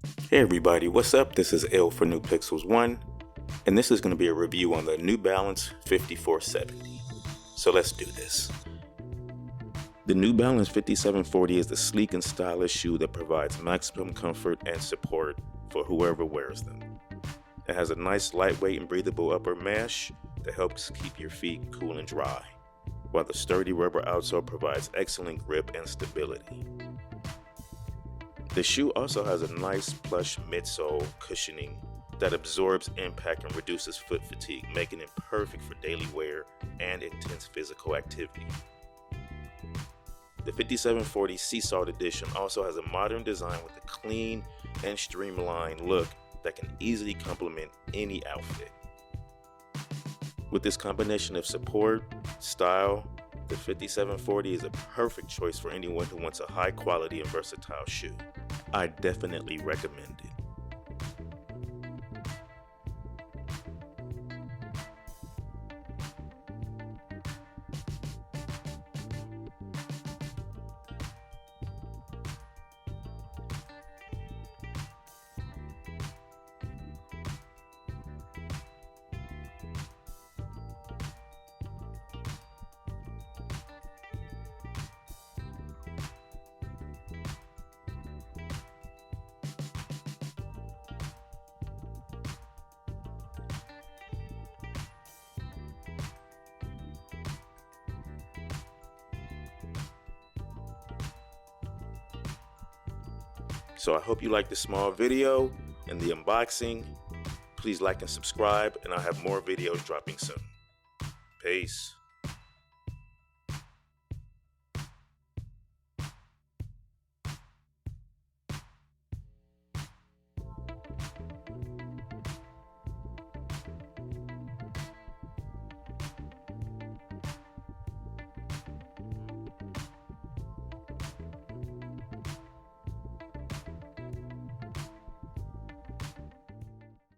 Hey everybody, what's up? This is L for New Pixels 1, and this is going to be a review on the New Balance 5470. So let's do this. The New Balance 5740 is the sleek and stylish shoe that provides maximum comfort and support for whoever wears them. It has a nice lightweight and breathable upper mesh that helps keep your feet cool and dry, while the sturdy rubber outsole provides excellent grip and stability. The shoe also has a nice plush midsole cushioning that absorbs impact and reduces foot fatigue, making it perfect for daily wear and intense physical activity. The 5740 Sea Salt Edition also has a modern design with a clean and streamlined look that can easily complement any outfit. With this combination of support, style, the 5740 is a perfect choice for anyone who wants a high quality and versatile shoe. I definitely recommend it. So I hope you liked this small video and the unboxing. Please like and subscribe, and I'll have more videos dropping soon. Peace.